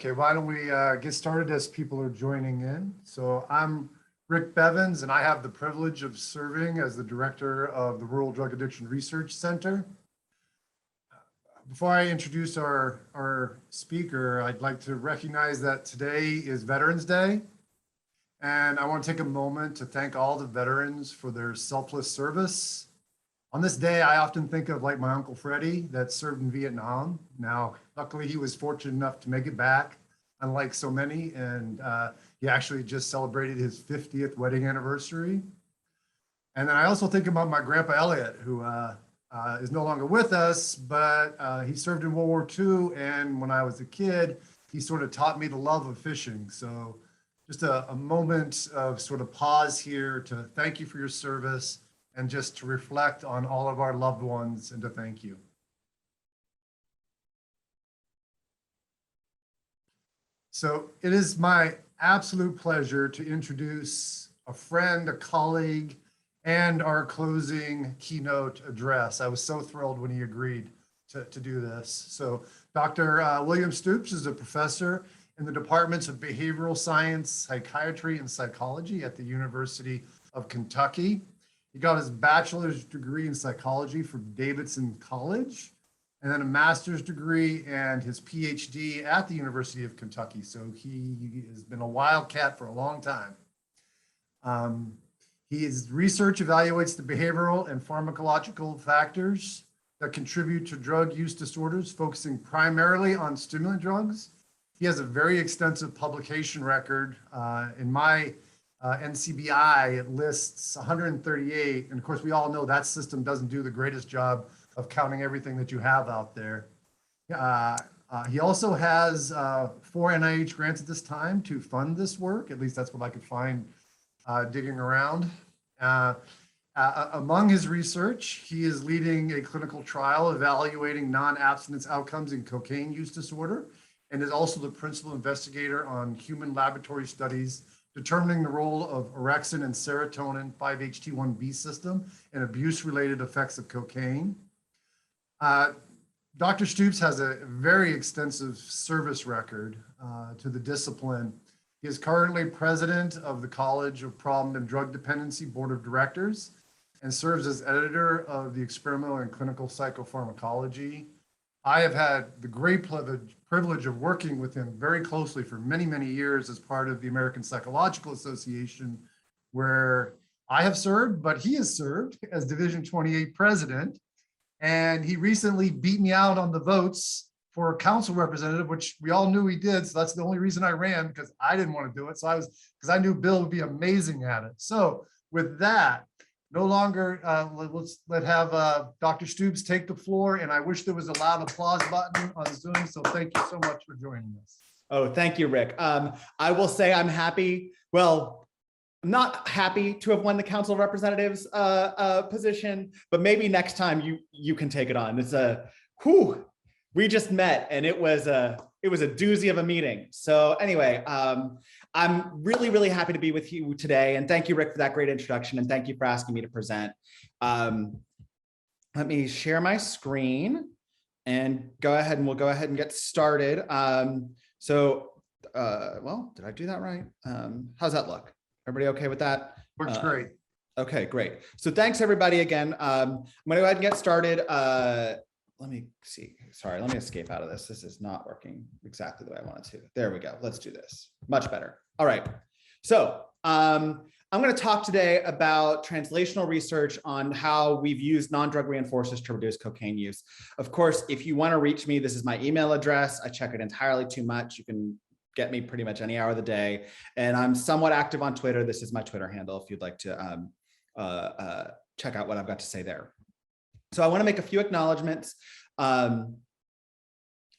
Okay, why don't we get started as people are joining in. So I'm Rick Bevins, and I have the privilege of serving as the director of the Rural Drug Addiction Research Center. Before I introduce our speaker, I'd like to recognize that today is Veterans Day. And I want to take a moment to thank all the veterans for their selfless service. On this day, I often think of like my Uncle Freddie that served in Vietnam. Now, luckily he was fortunate enough to make it back, unlike so many, and he actually just celebrated his 50th wedding anniversary. And then I also think about my grandpa Elliot, who is no longer with us, but he served in World War II, and when I was a kid, he sort of taught me the love of fishing. So just a moment of sort of pause here to thank you for your service, and just to reflect on all of our loved ones and to thank you. So it is my absolute pleasure to introduce a friend, a colleague, and our closing keynote address. I was so thrilled when he agreed to do this. So Dr. William Stoops is a professor in the departments of behavioral science, psychiatry, and psychology at the University of Kentucky. He got his bachelor's degree in psychology from Davidson College, and then a master's degree and his PhD at the University of Kentucky. So he has been a wildcat for a long time. His research evaluates the behavioral and pharmacological factors that contribute to drug use disorders, focusing primarily on stimulant drugs. He has a very extensive publication record. In my NCBI, it lists 138. And of course, we all know that system doesn't do the greatest job of counting everything that you have out there. He also has 4 NIH grants at this time to fund this work. At least that's what I could find digging around. Among his research, he is leading a clinical trial evaluating non-abstinence outcomes in cocaine use disorder, and is also the principal investigator on human laboratory studies determining the role of orexin and serotonin 5-HT1B system and abuse-related effects of cocaine. Dr. Stoops has a very extensive service record to the discipline. He is currently president of the College of Problem and Drug Dependency Board of Directors and serves as editor of the Experimental and Clinical Psychopharmacology. I have had the great privilege of working with him very closely for many, many years as part of the American Psychological Association, where I have served, but he has served as Division 28 president. And he recently beat me out on the votes for a council representative, which we all knew he did. So that's the only reason I ran, because I didn't want to do it. So because I knew Bill would be amazing at it. So with that, no longer, let's have Dr. Stoops take the floor, and I wish there was a loud applause button on Zoom, so thank you so much for joining us. Oh, thank you, Rick. I will say I'm happy, well, I'm not happy to have won the Council of Representatives position, but maybe next time you can take it on. It's we just met, and it was a doozy of a meeting. So anyway, I'm really, really happy to be with you today. And thank you, Rick, for that great introduction. And thank you for asking me to present. Let me share my screen and we'll go ahead and get started. Well, did I do that right? How's that look? Everybody okay with that? Works great. Okay, great. So thanks everybody again. I'm gonna go ahead and get started. Let me see. Sorry, let me escape out of this. This is not working exactly the way I wanted to. There we go. Let's do this. Much better. All right. So I'm going to talk today about translational research on how we've used non-drug reinforcers to reduce cocaine use. Of course, if you want to reach me, this is my email address. I check it entirely too much. You can get me pretty much any hour of the day. And I'm somewhat active on Twitter. This is my Twitter handle if you'd like to check out what I've got to say there. So I want to make a few acknowledgements.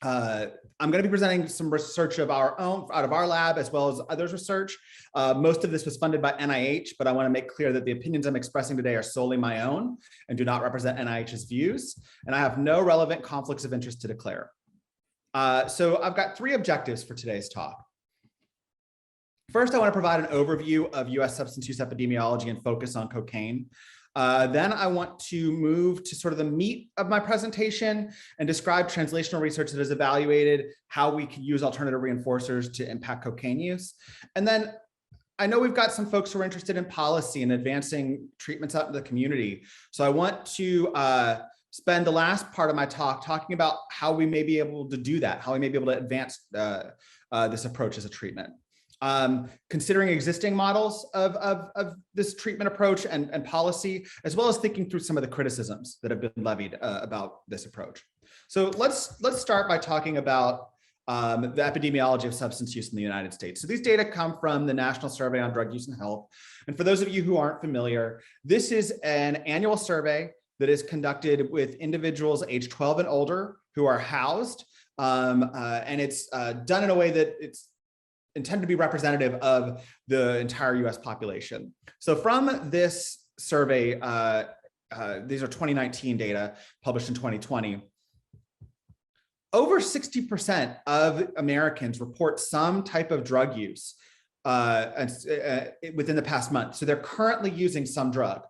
I'm going to be presenting some research of our own out of our lab as well as others' research. Most of this was funded by NIH, but I want to make clear that the opinions I'm expressing today are solely my own and do not represent NIH's views, and I have no relevant conflicts of interest to declare. So I've got 3 objectives for today's talk. First, I want to provide an overview of US substance use epidemiology and focus on cocaine. Then I want to move to sort of the meat of my presentation and describe translational research that has evaluated how we can use alternative reinforcers to impact cocaine use. And then I know we've got some folks who are interested in policy and advancing treatments out in the community. So I want to spend the last part of my talk talking about how we may be able to do that, how we may be able to advance this approach as a treatment. Considering existing models of this treatment approach and policy, as well as thinking through some of the criticisms that have been levied about this approach. So let's start by talking about the epidemiology of substance use in the United States. So these data come from the National Survey on Drug Use and Health. And for those of you who aren't familiar, this is an annual survey that is conducted with individuals age 12 and older who are housed. And it's done in a way that it's intended to be representative of the entire US population. So from this survey, these are 2019 data published in 2020, over 60% of Americans report some type of drug use within the past month. So they're currently using some drug.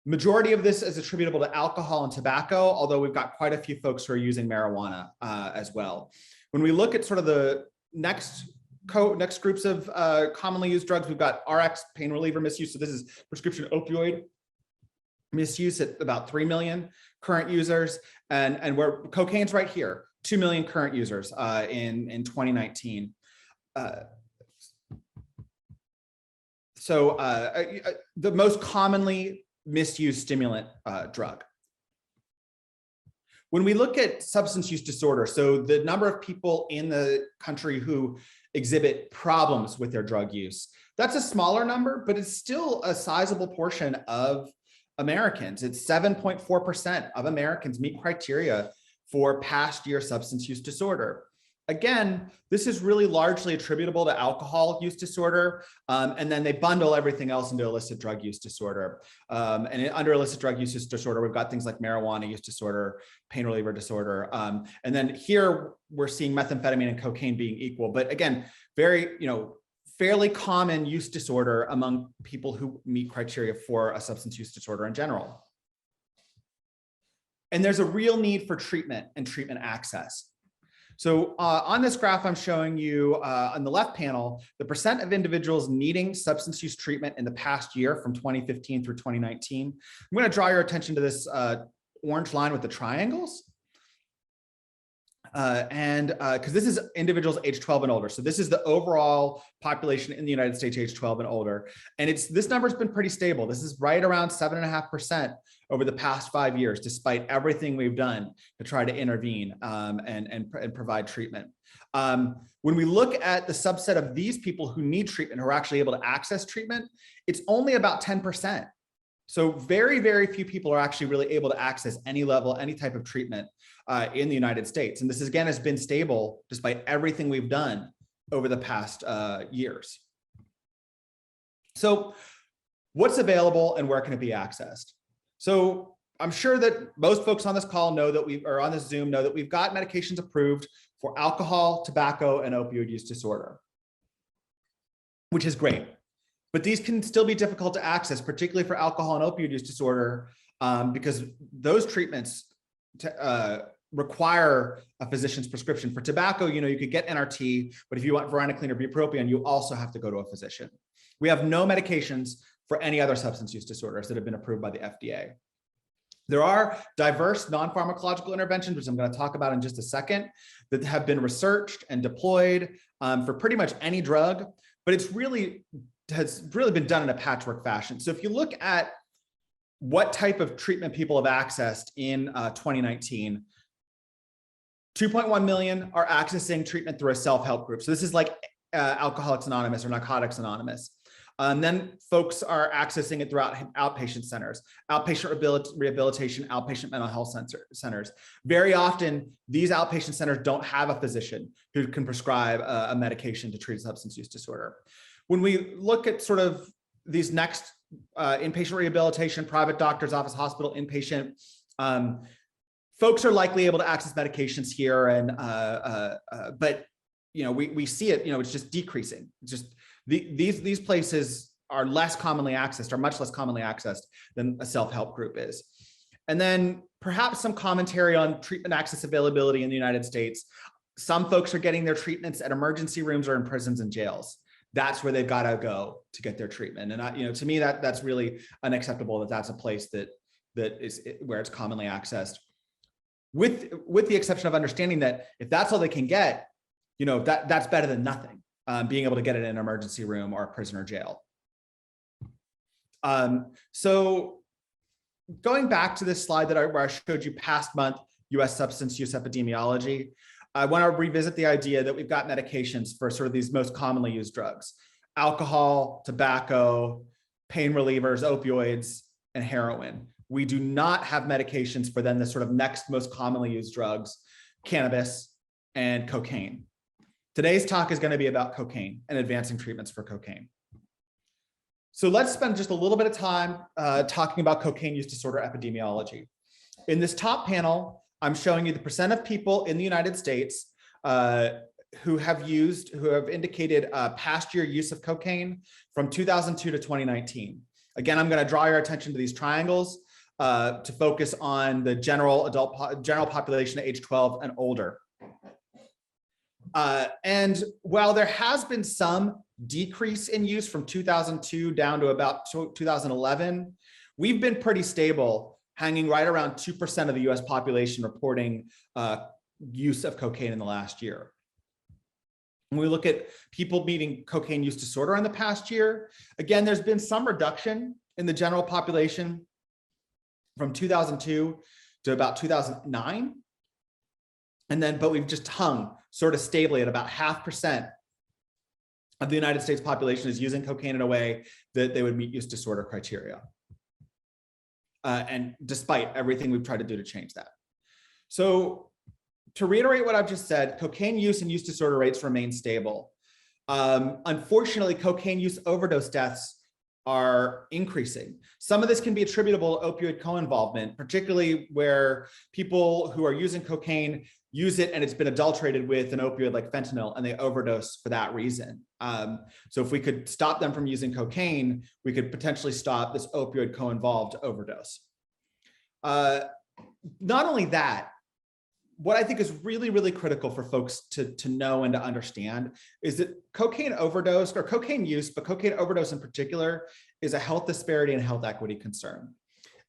Majority of this is attributable to alcohol and tobacco, although we've got quite a few folks who are using marijuana as well. When we look at sort of the next groups of commonly used drugs, we've got RX pain reliever misuse. So this is prescription opioid misuse at about 3 million current users. And where cocaine's right here, 2 million current users in 2019. The most commonly misused stimulant drug. When we look at substance use disorder, so the number of people in the country who exhibit problems with their drug use, that's a smaller number, but it's still a sizable portion of Americans. It's 7.4% of Americans meet criteria for past year substance use disorder. Again, this is really largely attributable to alcohol use disorder, and then they bundle everything else into illicit drug use disorder. And under illicit drug use disorder, we've got things like marijuana use disorder, pain reliever disorder, and then here we're seeing methamphetamine and cocaine being equal. But again, very, fairly common use disorder among people who meet criteria for a substance use disorder in general. And there's a real need for treatment and treatment access. So on this graph, I'm showing you on the left panel, the percent of individuals needing substance use treatment in the past year from 2015 through 2019. I'm going to draw your attention to this orange line with the triangles. Because this is individuals age 12 and older. So this is the overall population in the United States age 12 and older. And this number's been pretty stable. This is right around 7.5% over the past 5 years, despite everything we've done to try to intervene and provide treatment. When we look at the subset of these people who need treatment, who are actually able to access treatment, it's only about 10%. So very, very few people are actually really able to access any level, any type of treatment in the United States. And this, again, has been stable despite everything we've done over the past years. So what's available and where can it be accessed? So I'm sure that most folks on this call know that or on this Zoom know that we've got medications approved for alcohol, tobacco, and opioid use disorder, which is great. But these can still be difficult to access, particularly for alcohol and opioid use disorder, because those treatments require a physician's prescription. For tobacco, you could get NRT, but if you want varenicline or bupropion, you also have to go to a physician. We have no medications for any other substance use disorders that have been approved by the FDA. There are diverse non-pharmacological interventions, which I'm going to talk about in just a second, that have been researched and deployed for pretty much any drug, but has really been done in a patchwork fashion. So if you look at what type of treatment people have accessed in 2019, 2.1 million are accessing treatment through a self-help group. So this is like Alcoholics Anonymous or Narcotics Anonymous. Then folks are accessing it throughout outpatient centers, outpatient rehabilitation, outpatient mental health centers. Very often, these outpatient centers don't have a physician who can prescribe a medication to treat substance use disorder. When we look at sort of these next inpatient rehabilitation, private doctor's office, hospital, inpatient, folks are likely able to access medications here, and but we see it. It's just decreasing. It's just these places are less commonly accessed, are much less commonly accessed than a self-help group is. And then perhaps some commentary on treatment access availability in the United States. Some folks are getting their treatments at emergency rooms or in prisons and jails. That's where they've got to go to get their treatment. And to me, that's really unacceptable. That's a place that is where it's commonly accessed. With the exception of understanding that if that's all they can get, that's better than nothing. Being able to get it in an emergency room or a prison or jail. So going back to this slide where I showed you past month US substance use epidemiology, I want to revisit the idea that we've got medications for sort of these most commonly used drugs: alcohol, tobacco, pain relievers, opioids, and heroin. We do not have medications for then the sort of next most commonly used drugs: cannabis and cocaine. Today's talk is going to be about cocaine and advancing treatments for cocaine. So let's spend just a little bit of time talking about cocaine use disorder epidemiology. In this top panel, I'm showing you the percent of people in the United States who have indicated past year use of cocaine from 2002 to 2019. Again, I'm going to draw your attention to these triangles to focus on the general population age 12 and older. And while there has been some decrease in use from 2002 down to about 2011, we've been pretty stable, hanging right around 2% of the US population reporting use of cocaine in the last year. When we look at people meeting cocaine use disorder in the past year, again, there's been some reduction in the general population from 2002 to about 2009. But we've just hung sort of stably at about 0.5% of the United States population is using cocaine in a way that they would meet use disorder criteria. And despite everything we've tried to do to change that. So to reiterate what I've just said, cocaine use and use disorder rates remain stable. Unfortunately, cocaine use overdose deaths are increasing. Some of this can be attributable to opioid co-involvement, particularly where people who are using cocaine use it and it's been adulterated with an opioid like fentanyl and they overdose for that reason. So if we could stop them from using cocaine, we could potentially stop this opioid co-involved overdose. Not only that, what I think is really, really critical for folks to know and to understand is that cocaine overdose, or cocaine use, but cocaine overdose in particular, is a health disparity and health equity concern.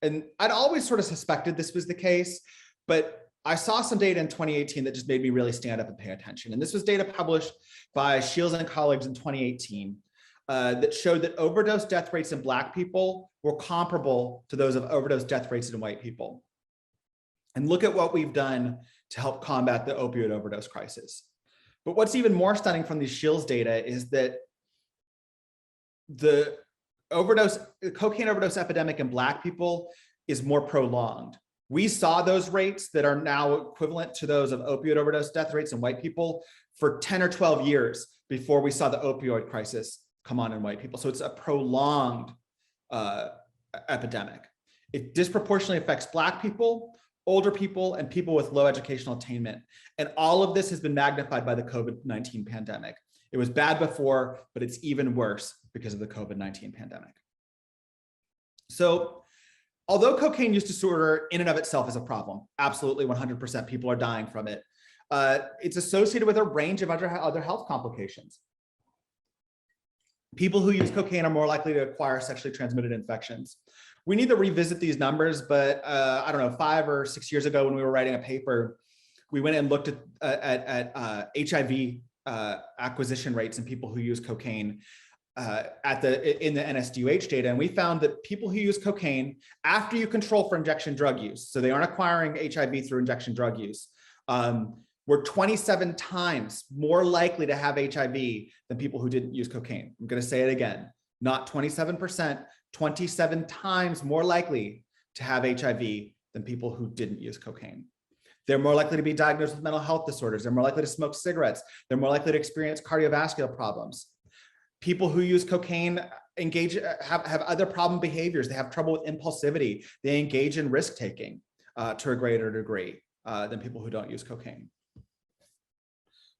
And I'd always sort of suspected this was the case, but I saw some data in 2018 that just made me really stand up and pay attention. And this was data published by Shields and colleagues in 2018 that showed that overdose death rates in Black people were comparable to those of overdose death rates in white people. And look at what we've done to help combat the opioid overdose crisis. But what's even more stunning from these Shields data is that the cocaine overdose epidemic in Black people is more prolonged. We saw those rates that are now equivalent to those of opioid overdose death rates in white people for 10 or 12 years before we saw the opioid crisis come on in white people. So it's a prolonged epidemic. It disproportionately affects Black people, older people, and people with low educational attainment. And all of this has been magnified by the COVID-19 pandemic. It was bad before, but it's even worse because of the COVID-19 pandemic. So although cocaine use disorder in and of itself is a problem, absolutely 100% people are dying from it, it's associated with a range of other health complications. People who use cocaine are more likely to acquire sexually transmitted infections. We need to revisit these numbers, but I don't know, 5 or 6 years ago when we were writing a paper, we went and looked at HIV acquisition rates in people who use cocaine in the NSDUH data, and we found that people who use cocaine after you control for injection drug use, so they aren't acquiring HIV through injection drug use, were 27 times more likely to have HIV than people who didn't use cocaine. I'm going to say it again. not 27%, 27 times more likely to have HIV than people who didn't use cocaine. They're more likely to be diagnosed with mental health disorders. They're more likely to smoke cigarettes. They're more likely to experience cardiovascular problems. People who use cocaine have other problem behaviors. They have trouble with impulsivity. They engage in risk taking to a greater degree than people who don't use cocaine.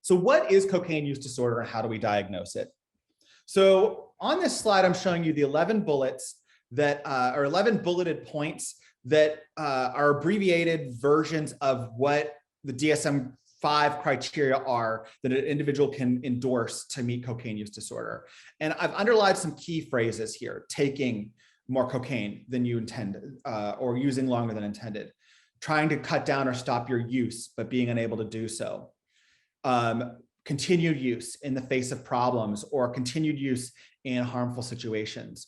So what is cocaine use disorder and how do we diagnose it? So on this slide, I'm showing you the 11 bullets that are 11 bulleted points that are abbreviated versions of what the DSM-5 criteria are that an individual can endorse to meet cocaine use disorder. And I've underlined some key phrases here: taking more cocaine than you intend, or using longer than intended, trying to cut down or stop your use, but being unable to do so, continued use in the face of problems, or continued use in harmful situations.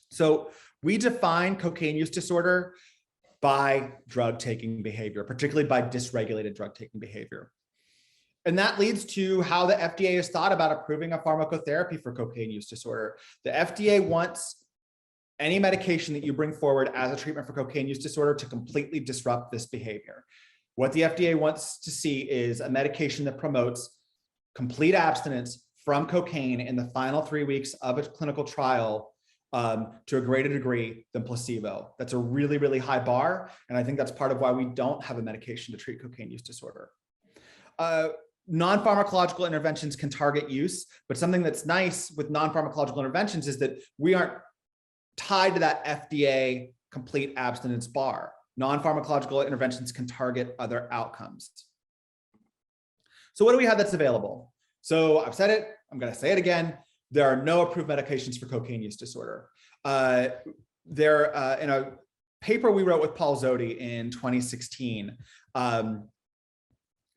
So we define cocaine use disorder by drug-taking behavior, particularly by dysregulated drug-taking behavior. And that leads to how the FDA has thought about approving a pharmacotherapy for cocaine use disorder. The FDA wants any medication that you bring forward as a treatment for cocaine use disorder to completely disrupt this behavior. What the FDA wants to see is a medication that promotes complete abstinence from cocaine in the final 3 weeks of a clinical trial to a greater degree than placebo. That's a really, really high bar. And I think that's part of why we don't have a medication to treat cocaine use disorder. Non-pharmacological interventions can target use, but something that's nice with non-pharmacological interventions is that we aren't tied to that FDA complete abstinence bar. Non-pharmacological interventions can target other outcomes. So what do we have that's available? So I've said it, I'm going to say it again. There are no approved medications for cocaine use disorder. In a paper we wrote with Paul Zodi in 2016,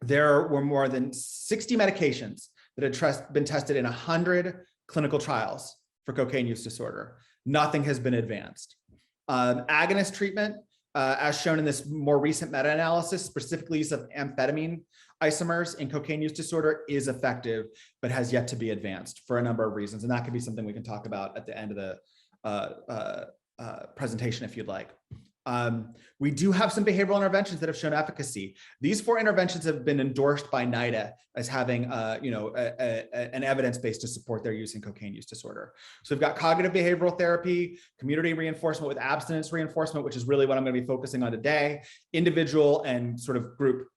there were more than 60 medications that had been tested in 100 clinical trials for cocaine use disorder. Nothing has been advanced. Agonist treatment, as shown in this more recent meta-analysis, specifically use of amphetamine isomers in cocaine use disorder, is effective, but has yet to be advanced for a number of reasons. And that could be something we can talk about at the end of the presentation if you'd like. We do have some behavioral interventions that have shown efficacy. These 4 interventions have been endorsed by NIDA as having an evidence base to support their use in cocaine use disorder. So we've got cognitive behavioral therapy, community reinforcement with abstinence reinforcement, which is really what I'm going to be focusing on today, individual and sort of group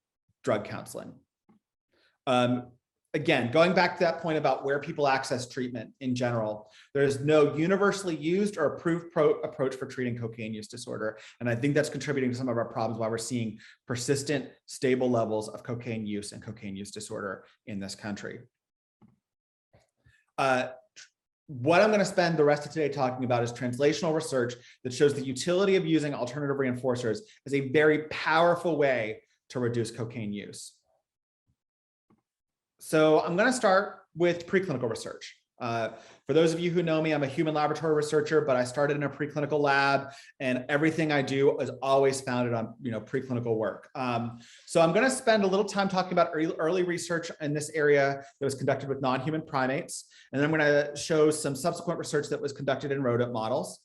drug counseling. Again, going back to that point about where people access treatment in general, there's no universally used or approved approach for treating cocaine use disorder. And I think that's contributing to some of our problems, why we're seeing persistent, stable levels of cocaine use and cocaine use disorder in this country. What I'm going to spend the rest of today talking about is translational research that shows the utility of using alternative reinforcers as a very powerful way to reduce cocaine use. So I'm going to start with preclinical research. For those of you who know me, I'm a human laboratory researcher, but I started in a preclinical lab, and everything I do is always founded on preclinical work. So I'm going to spend a little time talking about early research in this area that was conducted with non-human primates, and then I'm going to show some subsequent research that was conducted in rodent models.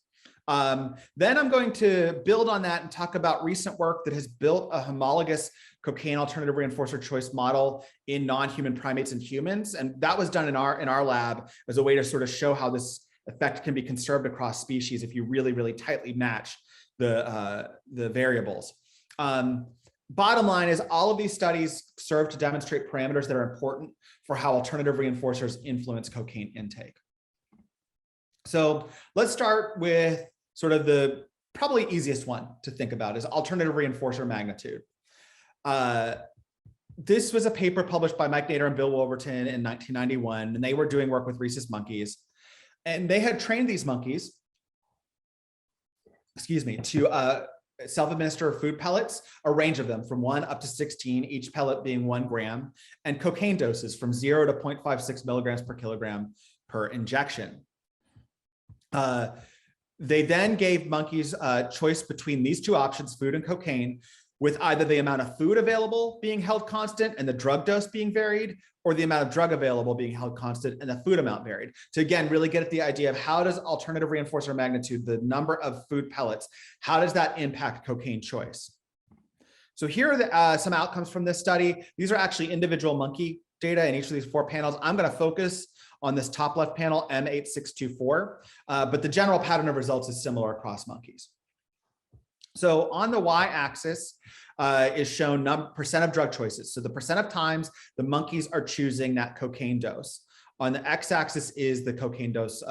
Then I'm going to build on that and talk about recent work that has built a homologous cocaine alternative reinforcer choice model in non-human primates and humans. And that was done in our lab as a way to sort of show how this effect can be conserved across species if you really, really tightly match the variables. Bottom line is all of these studies serve to demonstrate parameters that are important for how alternative reinforcers influence cocaine intake. So let's start with sort of the probably easiest one to think about is alternative reinforcer magnitude. This was a paper published by Mike Nader and Bill Wolverton in 1991, and they were doing work with rhesus monkeys. And they had trained these monkeys, to self-administer food pellets, a range of them from 1 up to 16, each pellet being 1 gram, and cocaine doses from 0 to 0.56 milligrams per kilogram per injection. They then gave monkeys a choice between these 2 options, food and cocaine, with either the amount of food available being held constant and the drug dose being varied, or the amount of drug available being held constant and the food amount varied. To again, really get at the idea of how does alternative reinforcer magnitude, the number of food pellets, how does that impact cocaine choice? So here are some outcomes from this study. These are actually individual monkey data in each of these 4 panels. I'm going to focus on this top left panel, M8624, but the general pattern of results is similar across monkeys. So on the y-axis is shown percent of drug choices. So the percent of times the monkeys are choosing that cocaine dose. On the x-axis is the cocaine dose.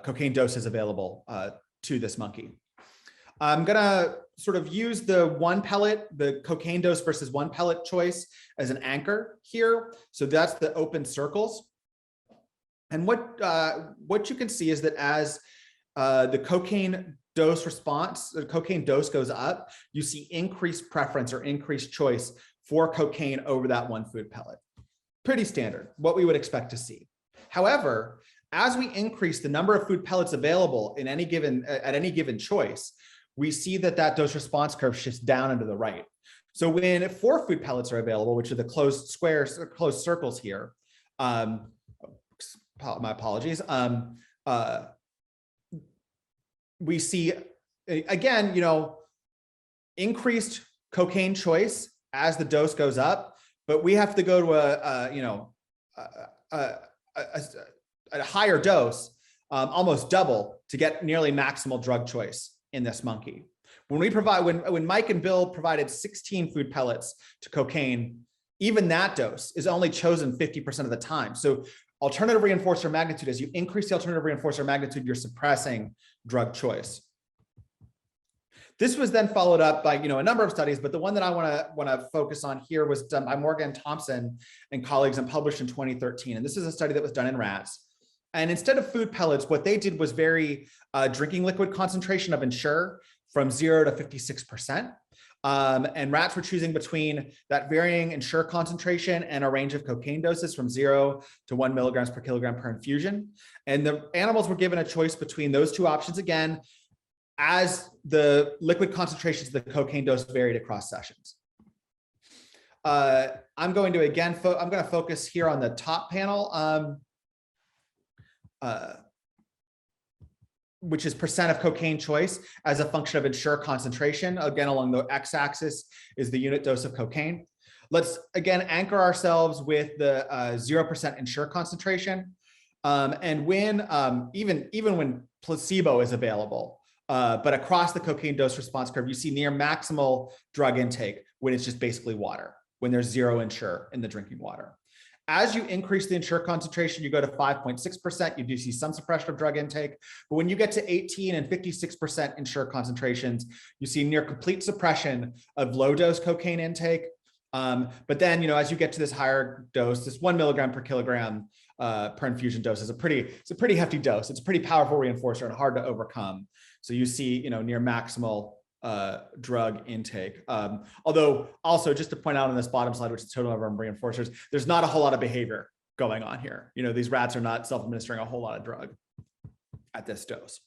Cocaine doses available to this monkey. I'm gonna sort of use the 1 pellet, the cocaine dose versus 1 pellet choice as an anchor here. So that's the open circles. And what you can see is that as the cocaine dose response, the cocaine dose goes up, you see increased preference or increased choice for cocaine over that 1 food pellet. Pretty standard, what we would expect to see. However, as we increase the number of food pellets available in any given at any given choice, we see that that dose response curve shifts down and to the right. So when 4 food pellets are available, which are the closed squares or closed circles here, my apologies. We see, again, increased cocaine choice as the dose goes up, but we have to go to a higher dose, almost double, to get nearly maximal drug choice in this monkey. When Mike and Bill provided 16 food pellets to cocaine, even that dose is only chosen 50% of the time. So alternative reinforcer magnitude, as you increase the alternative reinforcer magnitude, you're suppressing drug choice. This was then followed up by a number of studies, but the one that I want to focus on here was done by Morgan Thompson and colleagues and published in 2013. And this is a study that was done in rats. And instead of food pellets, what they did was vary drinking liquid concentration of Ensure from 0 to 56%. And rats were choosing between that varying Ensure concentration and a range of cocaine doses from 0 to 1 milligrams per kilogram per infusion. And the animals were given a choice between those 2 options again, as the liquid concentrations of the cocaine dose varied across sessions. I'm going to focus here on the top panel, which is percent of cocaine choice as a function of Ensure concentration. Again, along the x-axis is the unit dose of cocaine. Let's again anchor ourselves with the 0% Ensure concentration. And when even when placebo is available, but across the cocaine dose response curve, you see near maximal drug intake when it's just basically water, when there's 0 Ensure in the drinking water. As you increase the Ensure concentration, you go to 5.6%, you do see some suppression of drug intake. But when you get to 18 and 56% Ensure concentrations, you see near complete suppression of low dose cocaine intake. But then, as you get to this higher dose, this 1 milligram per kilogram per infusion dose is it's a pretty hefty dose. It's a pretty powerful reinforcer and hard to overcome. So you see, near maximal drug intake. Although also just to point out on this bottom slide, which is total number of reinforcers, there's not a whole lot of behavior going on here. These rats are not self-administering a whole lot of drug at this dose.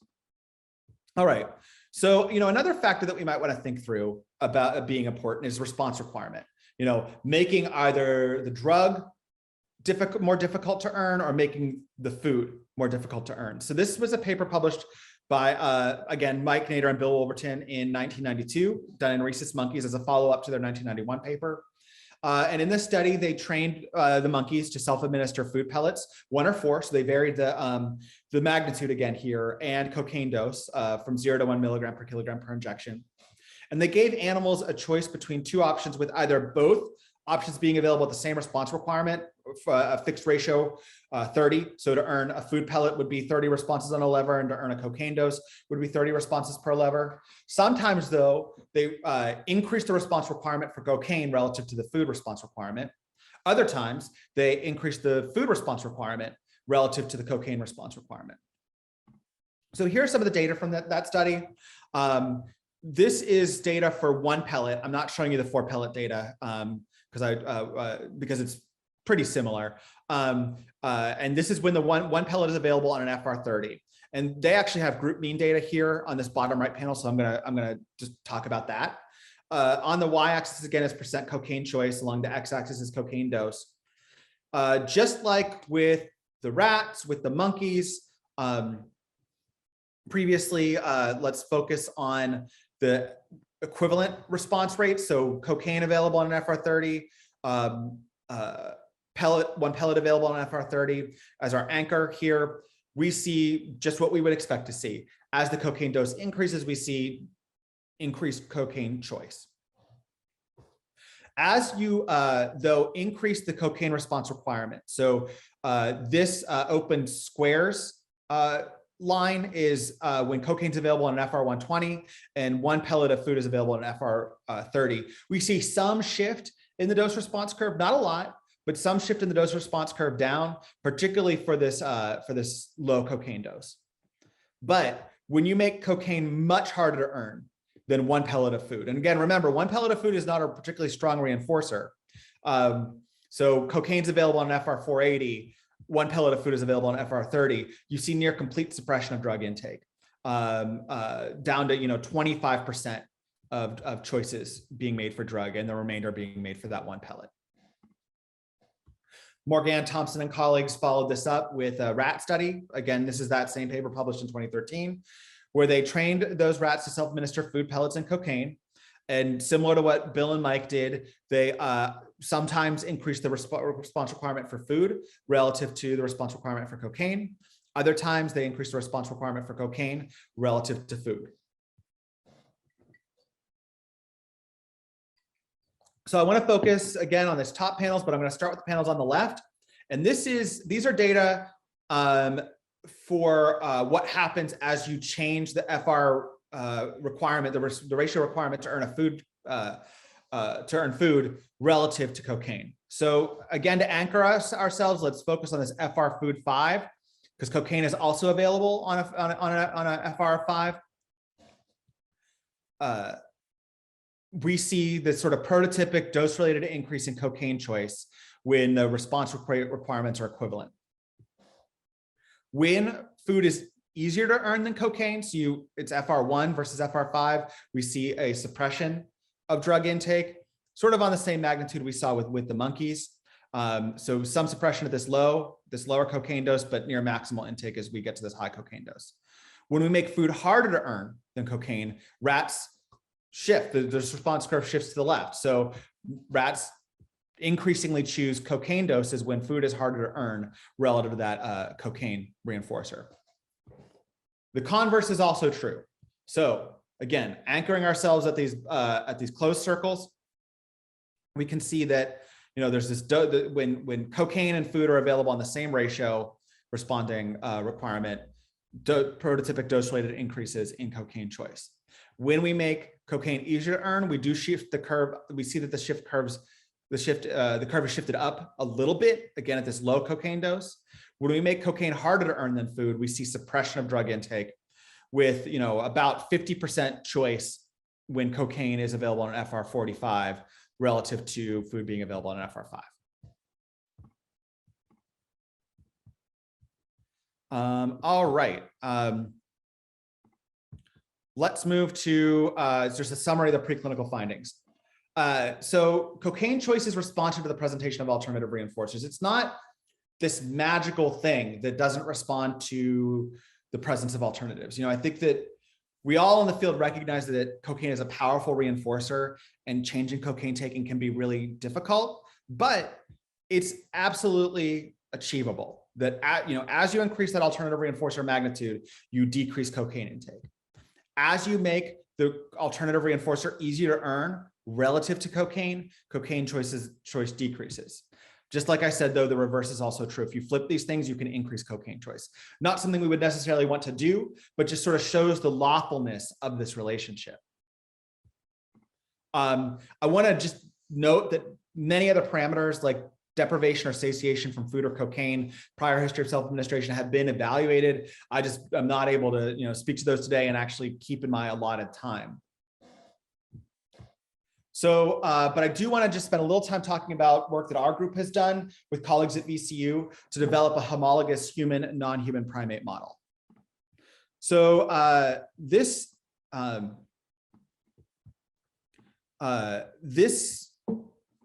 All right. So, another factor that we might want to think through about being important is response requirement. Making either the drug more difficult to earn or making the food more difficult to earn. So this was a paper published by, again, Mike Nader and Bill Wolverton in 1992, done in rhesus monkeys as a follow-up to their 1991 paper. And in this study, they trained the monkeys to self-administer food pellets, 1 or 4. So they varied the magnitude again here and cocaine dose from 0 to 1 milligram per kilogram per injection. And they gave animals a choice between 2 options, with either both options being available at the same response requirement, for a fixed ratio 30. So to earn a food pellet would be 30 responses on a lever, and to earn a cocaine dose would be 30 responses per lever. Sometimes though, they increased the response requirement for cocaine relative to the food response requirement. Other times they increased the food response requirement relative to the cocaine response requirement. So here's some of the data from that study. This is data for 1 pellet. I'm not showing you the 4 pellet data because it's pretty similar. And this is when the one pellet is available on an FR30. And they actually have group mean data here on this bottom right panel. So I'm gonna just talk about that. On the y-axis, again, is percent cocaine choice. Along the x-axis is cocaine dose. Just like with the rats, with the monkeys, previously, let's focus on the equivalent response rate. So cocaine available on an FR30, one pellet available on an FR30 as our anchor here. We see just what we would expect to see. As the cocaine dose increases, we see increased cocaine choice. As you, though, increase the cocaine response requirement, so this open squares line is when cocaine's available on an FR120 and one pellet of food is available on an FR30. We see some shift in the dose response curve, not a lot, but some shift in the dose response curve down, particularly for this low cocaine dose. But when you make cocaine much harder to earn than one pellet of food, and again, remember, one pellet of food is not a particularly strong reinforcer. So cocaine's available on an FR480, one pellet of food is available on FR30, you see near complete suppression of drug intake, down to 25% of choices being made for drug and the remainder being made for that one pellet. Morgan, Thompson, and colleagues followed this up with a rat study. Again, this is that same paper published in 2013, where they trained those rats to self-administer food pellets and cocaine. And similar to what Bill and Mike did, they sometimes increased the response requirement for food relative to the response requirement for cocaine. Other times they increased the response requirement for cocaine relative to food. So I want to focus again on this top panels, but I'm going to start with the panels on the left. And these are data for what happens as you change the FR requirement, the ratio requirement to earn food relative to cocaine. So again, to anchor ourselves, let's focus on this FR food 5, because cocaine is also available on a FR 5. We see this sort of prototypic dose-related increase in cocaine choice when the response requirements are equivalent. When food is easier to earn than cocaine, so it's FR1 versus FR5, we see a suppression of drug intake, sort of on the same magnitude we saw with the monkeys. So some suppression at this lower cocaine dose, but near maximal intake as we get to this high cocaine dose. When we make food harder to earn than cocaine, rats shift, the response curve shifts to the left. So rats increasingly choose cocaine doses when food is harder to earn relative to that cocaine reinforcer. The converse is also true. So again, anchoring ourselves at these closed circles, we can see that there's this when cocaine and food are available on the same ratio responding requirement, prototypic dose-related increases in cocaine choice. When we make cocaine easier to earn, we do shift the curve. We see that the curve is shifted up a little bit, again, at this low cocaine dose. When we make cocaine harder to earn than food, we see suppression of drug intake with about 50% choice when cocaine is available on an FR45 relative to food being available on an FR5. All right. Let's move to just a summary of the preclinical findings. So cocaine choice is responsive to the presentation of alternative reinforcers. It's not this magical thing that doesn't respond to the presence of alternatives. I think that we all in the field recognize that cocaine is a powerful reinforcer and changing cocaine taking can be really difficult, but it's absolutely achievable that as you increase that alternative reinforcer magnitude, you decrease cocaine intake. As you make the alternative reinforcer easier to earn relative to cocaine choice decreases. Just like I said, though, the reverse is also true. If you flip these things, you can increase cocaine choice. Not something we would necessarily want to do, but just sort of shows the lawfulness of this relationship. I want to just note that many other parameters like deprivation or satiation from food or cocaine, prior history of self-administration have been evaluated. I'm not able to speak to those today and actually keep in my allotted time. So, but I do want to just spend a little time talking about work that our group has done with colleagues at VCU to develop a homologous human non-human primate model. So this This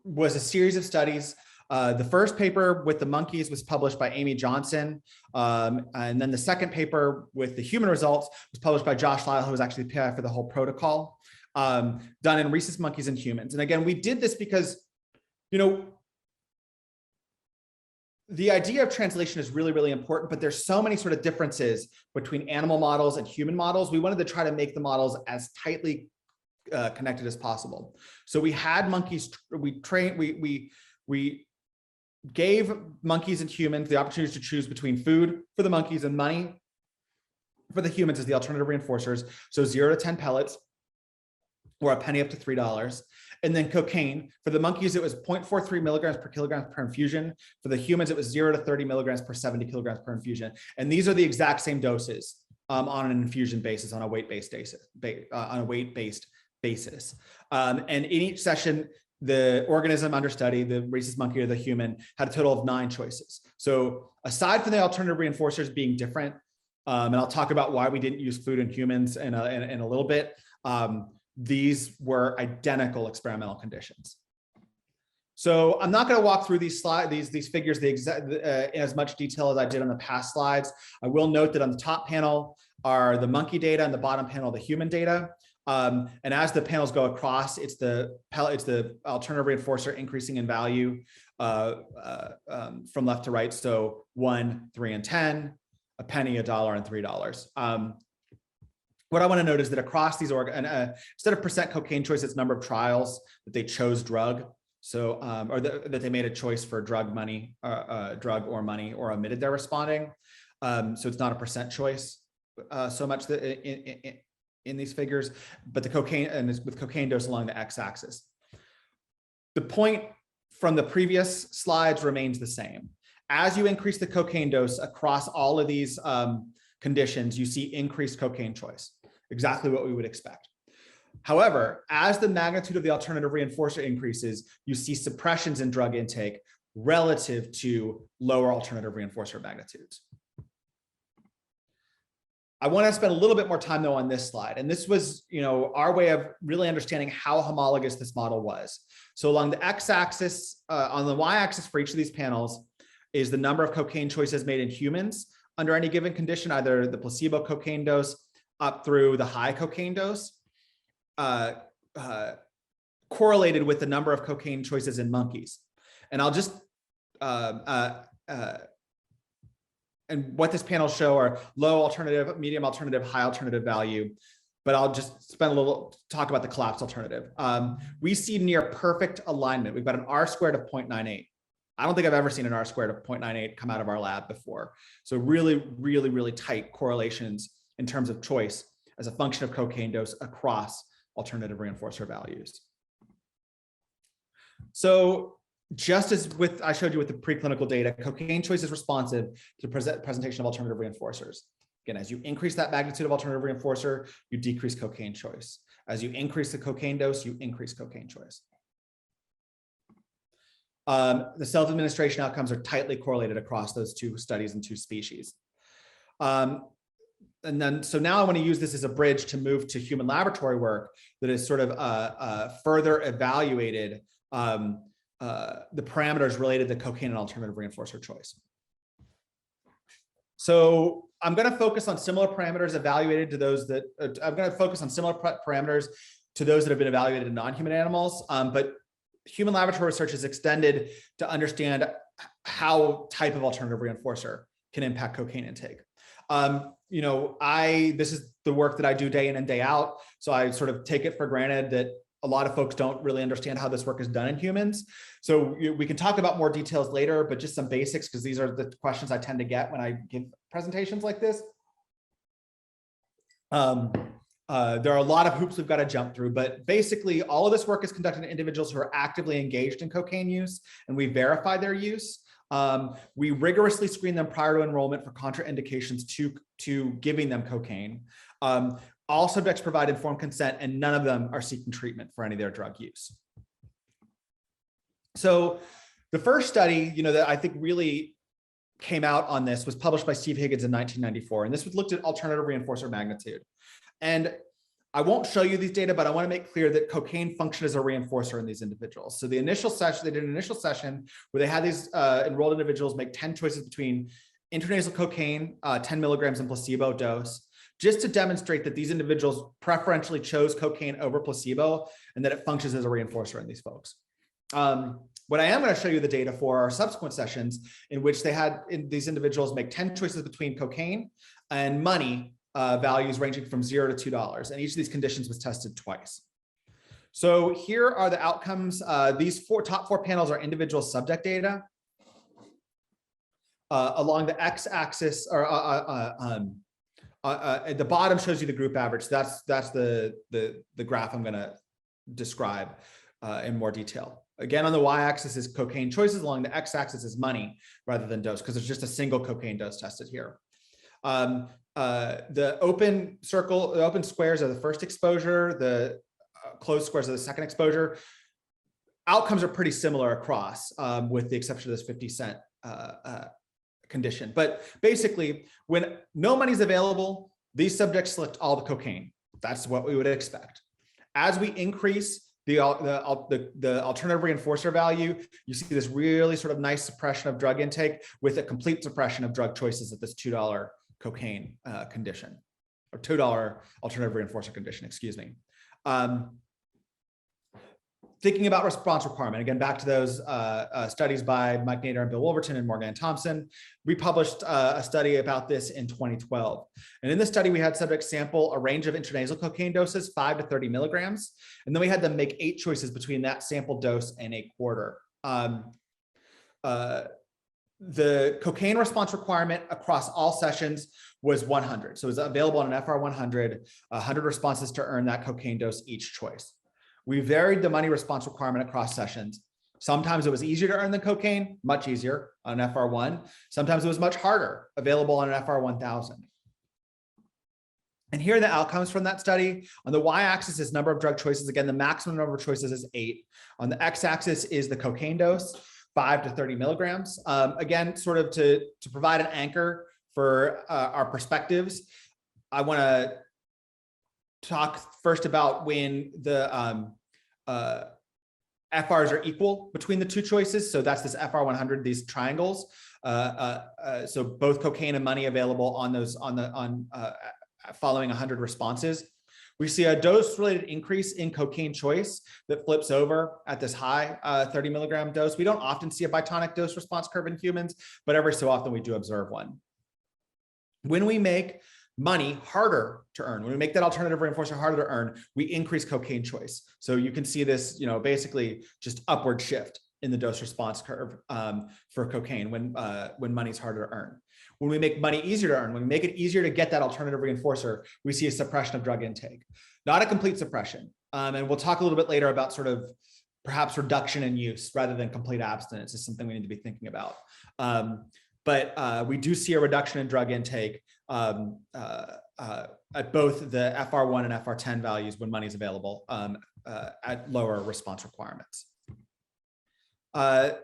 was a series of studies. The first paper with the monkeys was published by Amy Johnson. And then the second paper with the human results was published by Josh Lyle, who was actually the PI for the whole protocol, done in rhesus monkeys and humans. And again, we did this because, you know, the idea of translation is really, really important, but there's so many sort of differences between animal models and human models. We wanted to try to make the models as tightly connected as possible. So we had monkeys, we gave monkeys and humans the opportunity to choose between food for the monkeys and money for the humans as the alternative reinforcers. So 0 to 10 pellets, or a penny up to $3. And then cocaine. For the monkeys, it was 0.43 milligrams per kilogram per infusion. For the humans, it was 0 to 30 milligrams per 70 kilograms per infusion. And these are the exact same doses on an infusion basis, on a weight-based basis. And in each session, the organism under study, the rhesus monkey or the human, had a total of 9 choices. So aside from the alternative reinforcers being different, and I'll talk about why we didn't use food in humans in a little bit, these were identical experimental conditions. So I'm not going to walk through these figures in as much detail as I did on the past slides. I will note that on the top panel are the monkey data and the bottom panel, the human data. And as the panels go across, it's the alternative reinforcer increasing in value from left to right. So 1, 3, and 10, a penny, $1, and $3. What I want to note is that across these instead of percent cocaine choice, it's number of trials that they chose drug. So, or that they made a choice for drug or money, or omitted their responding. So it's not a percent choice so much that in these figures, but the cocaine, and with cocaine dose along the x-axis. The point from the previous slides remains the same. As you increase the cocaine dose across all of these conditions, you see increased cocaine choice, exactly what we would expect. However, as the magnitude of the alternative reinforcer increases, you see suppressions in drug intake relative to lower alternative reinforcer magnitudes. I want to spend a little bit more time though on this slide. And this was, you know, our way of really understanding how homologous this model was. So along the x-axis, on the y-axis for each of these panels is the number of cocaine choices made in humans under any given condition, either the placebo cocaine dose up through the high cocaine dose, correlated with the number of cocaine choices in monkeys. And I'll just, and what this panel show are low alternative, medium alternative, high alternative value, but I'll just spend a little talk about the collapse alternative. We see near perfect alignment. We've got an R squared of 0.98. I don't think I've ever seen an R squared of 0.98 come out of our lab before. So really, really, really tight correlations in terms of choice as a function of cocaine dose across alternative reinforcer values. So just as I showed you with the preclinical data, cocaine choice is responsive to the presentation of alternative reinforcers. Again, as you increase that magnitude of alternative reinforcer, you decrease cocaine choice. As you increase the cocaine dose, you increase cocaine choice. The self-administration outcomes are tightly correlated across those 2 studies and 2 species. And then, so now I want to use this as a bridge to move to human laboratory work that is sort of further evaluated the parameters related to cocaine and alternative reinforcer choice. So I'm going to focus on similar parameters evaluated to those that, I'm going to focus on similar parameters to those that have been evaluated in non-human animals, but human laboratory research is extended to understand how type of alternative reinforcer can impact cocaine intake. You know, this is the work that I do day in and day out. So I sort of take it for granted that a lot of folks don't really understand how this work is done in humans. So we can talk about more details later, but just some basics, because these are the questions I tend to get when I give presentations like this. There are a lot of hoops we've got to jump through, but basically all of this work is conducted in individuals who are actively engaged in cocaine use, and we verify their use. We rigorously screen them prior to enrollment for contraindications to giving them cocaine. All subjects provide informed consent, and none of them are seeking treatment for any of their drug use. So the first study, you know, that I think really came out on this was published by Steve Higgins in 1994, and this looked at alternative reinforcer magnitude. And I won't show you these data, but I want to make clear that cocaine functioned as a reinforcer in these individuals. So the initial session, they did an initial session where they had these enrolled individuals make 10 choices between intranasal cocaine, 10 milligrams and placebo dose, just to demonstrate that these individuals preferentially chose cocaine over placebo and that it functions as a reinforcer in these folks. What I am going to show you the data for our subsequent sessions in which they had these individuals make 10 choices between cocaine and money values ranging from $0 to $2. And each of these conditions was tested twice. So here are the outcomes. These top four panels are individual subject data. Along the x-axis, or at the bottom shows you the group average. That's the graph I'm going to describe in more detail. Again, on the y-axis is cocaine choices. Along the x-axis is money rather than dose, because there's just a single cocaine dose tested here. The open circle, the open squares are the first exposure. The closed squares are the second exposure. Outcomes are pretty similar across, with the exception of this 50-cent condition. But basically, when no money's available, these subjects select all the cocaine. That's what we would expect. As we increase the alternative reinforcer value, you see this really sort of nice suppression of drug intake with a complete suppression of drug choices at this $2 cocaine condition, or $2 alternative reinforcer condition, excuse me. Thinking about response requirement, again, back to those studies by Mike Nader and Bill Wolverton and Morgan and Thompson. We published a study about this in 2012. And in this study, we had subjects sample a range of intranasal cocaine doses, 5 to 30 milligrams. And then we had them make 8 choices between that sample dose and a quarter. The cocaine response requirement across all sessions was 100. So it was available on an FR 100, 100 responses to earn that cocaine dose each choice. We varied the money response requirement across sessions. Sometimes it was easier to earn than cocaine, much easier on an FR1. Sometimes it was much harder, available on an FR 1000. And here are the outcomes from that study. On the y-axis is number of drug choices. Again, the maximum number of choices is 8. On the x-axis is the cocaine dose, 5 to 30 milligrams. Again, sort of to provide an anchor for our perspectives, I want to talk first about when the FRs are equal between the two choices. So that's this FR 100, these triangles. So both cocaine and money available on those following 100 responses. We see a dose-related increase in cocaine choice that flips over at this high 30 milligram dose. We don't often see a bitonic dose response curve in humans, but every so often we do observe one. When we make money harder to earn, when we make that alternative reinforcer harder to earn, we increase cocaine choice. So you can see this, basically just upward shift in the dose response curve for cocaine when money's harder to earn. When we make money easier to earn, when we make it easier to get that alternative reinforcer, we see a suppression of drug intake, not a complete suppression. And we'll talk a little bit later about sort of perhaps reduction in use rather than complete abstinence is something we need to be thinking about. But we do see a reduction in drug intake at both the FR1 and FR10 values when money is available at lower response requirements.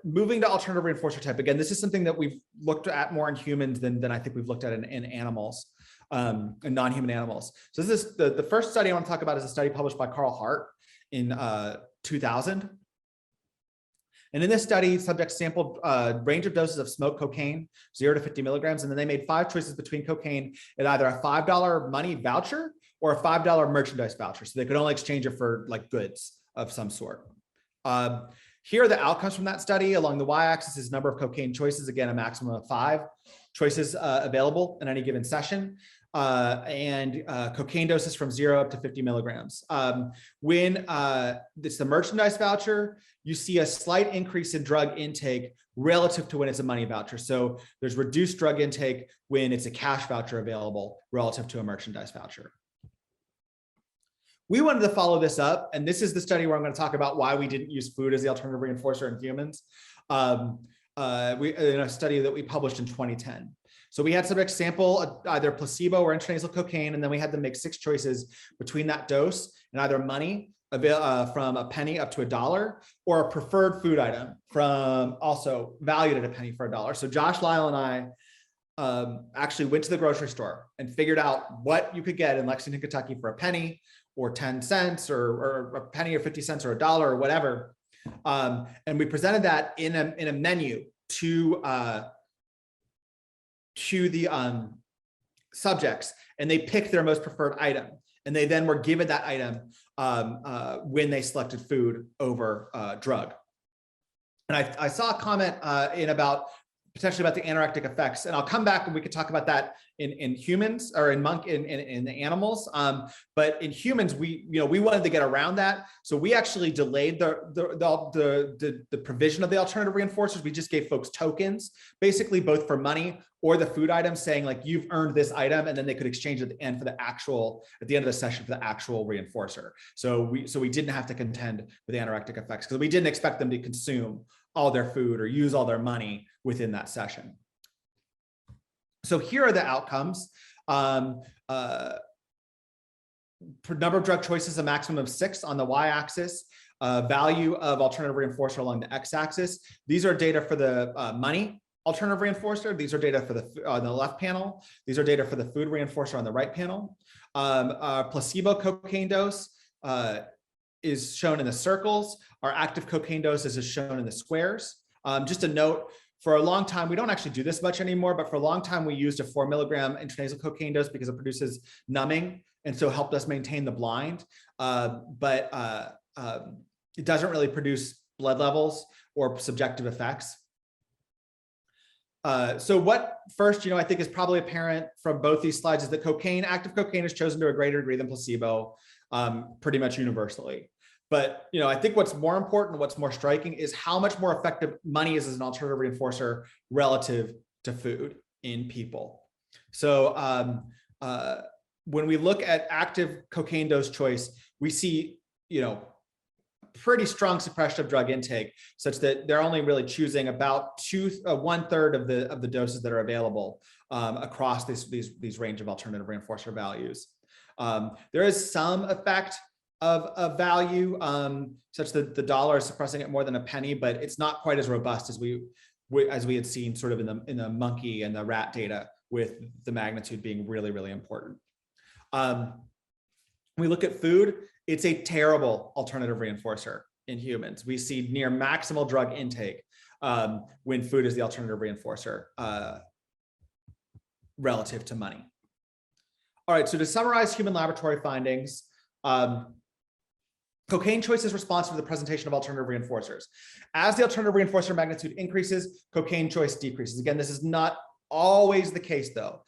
Moving to alternative reinforcer type. Again, this is something that we've looked at more in humans than I think we've looked at in animals, in non-human animals. So this is the first study I want to talk about is a study published by Carl Hart in 2000. And in this study, subjects sampled a range of doses of smoked cocaine, 0 to 50 milligrams, and then they made 5 choices between cocaine at either a $5 money voucher or a $5 merchandise voucher. So they could only exchange it for like goods of some sort. Here are the outcomes from that study. Along the y-axis is number of cocaine choices, again, a maximum of 5 choices available in any given session, and cocaine doses from 0 up to 50 milligrams. When it's the merchandise voucher, you see a slight increase in drug intake relative to when it's a money voucher. So there's reduced drug intake when it's a cash voucher available relative to a merchandise voucher. We wanted to follow this up, and this is the study where I'm going to talk about why we didn't use food as the alternative reinforcer in humans. In a study that we published in 2010. So we had subjects sample either placebo or intranasal cocaine, and then we had them make 6 choices between that dose and either money from a penny up to $1 or a preferred food item from also valued at a penny for $1. So Josh Lyle and I actually went to the grocery store and figured out what you could get in Lexington, Kentucky for a penny or 10 cents or a penny or 50 cents or $1 or whatever. And we presented that in a menu to the subjects, and they picked their most preferred item. And they then were given that item when they selected food over drug. And I saw a comment potentially about the anorectic effects, and I'll come back and we could talk about that in humans or in the animals. But in humans, we wanted to get around that, so we actually delayed the provision of the alternative reinforcers. We just gave folks tokens, basically both for money or the food item, saying like, you've earned this item, and then they could exchange at the end at the end of the session for the actual reinforcer. So we didn't have to contend with the anorectic effects because we didn't expect them to consume all their food or use all their money within that session. So here are the outcomes. Number of drug choices, a maximum of 6 on the y-axis, value of alternative reinforcer along the x-axis. These are data for the money alternative reinforcer. These are data for on the left panel. These are data for the food reinforcer on the right panel. Placebo cocaine dose is shown in the circles. Our active cocaine dose is shown in the squares. Just a note, for a long time, we don't actually do this much anymore, but for a long time, we used a 4 milligram intranasal cocaine dose because it produces numbing, and so helped us maintain the blind. But it doesn't really produce blood levels or subjective effects. So what first, I think is probably apparent from both these slides is that active cocaine is chosen to a greater degree than placebo, pretty much universally. But I think what's more important, what's more striking, is how much more effective money is as an alternative reinforcer relative to food in people. So when we look at active cocaine dose choice, we see pretty strong suppression of drug intake, such that they're only really choosing about 1/3 of the doses that are available across these range of alternative reinforcer values. There is some effect of value, such that the dollar is suppressing it more than a penny, but it's not quite as robust as we had seen sort of in the monkey and the rat data, with the magnitude being really, really important. When we look at food, it's a terrible alternative reinforcer in humans. We see near maximal drug intake when food is the alternative reinforcer relative to money. All right, so to summarize human laboratory findings, cocaine choice is responsive to the presentation of alternative reinforcers. As the alternative reinforcer magnitude increases, cocaine choice decreases. Again, this is not always the case, though.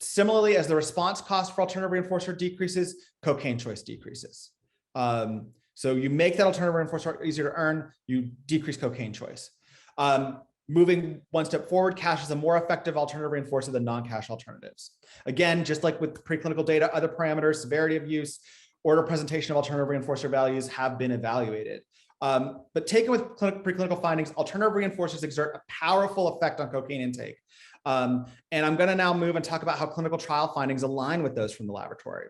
Similarly, as the response cost for alternative reinforcer decreases, cocaine choice decreases. So you make that alternative reinforcer easier to earn, you decrease cocaine choice. Moving one step forward, cash is a more effective alternative reinforcer than non-cash alternatives. Again, just like with preclinical data, other parameters, severity of use, order presentation of alternative reinforcer values have been evaluated. But taken with preclinical findings, alternative reinforcers exert a powerful effect on cocaine intake. And I'm going to now move and talk about how clinical trial findings align with those from the laboratory.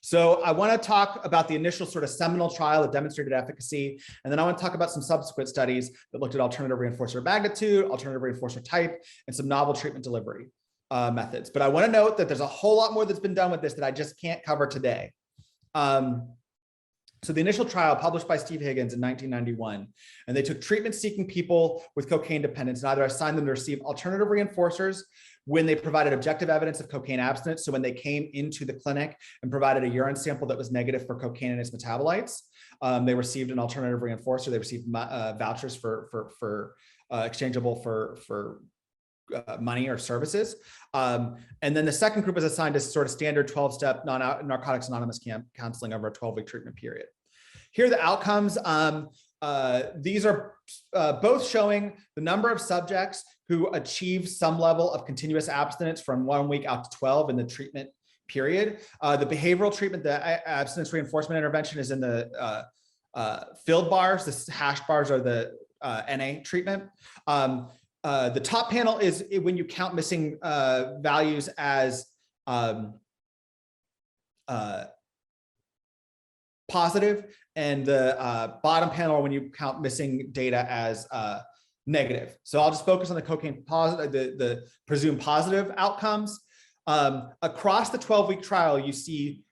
So I want to talk about the initial sort of seminal trial that demonstrated efficacy, and then I want to talk about some subsequent studies that looked at alternative reinforcer magnitude, alternative reinforcer type, and some novel treatment delivery methods. But I want to note that there's a whole lot more that's been done with this that I just can't cover today. So the initial trial, published by Steve Higgins in 1991, and they took treatment-seeking people with cocaine dependence and either assigned them to receive alternative reinforcers when they provided objective evidence of cocaine abstinence. So when they came into the clinic and provided a urine sample that was negative for cocaine and its metabolites, they received an alternative reinforcer. They received vouchers for exchangeable for money or services. And then the second group is assigned to sort of standard 12-step Narcotics Anonymous counseling over a 12-week treatment period. Here are the outcomes. These are both showing the number of subjects who achieve some level of continuous abstinence from 1 week out to 12 in the treatment period. The behavioral treatment, the abstinence reinforcement intervention, is in the filled bars. The hashed bars are the NA treatment. The top panel is when you count missing values as positive, and the bottom panel when you count missing data as negative. So I'll just focus on the cocaine positive, the presumed positive outcomes. Across the 12-week trial, you see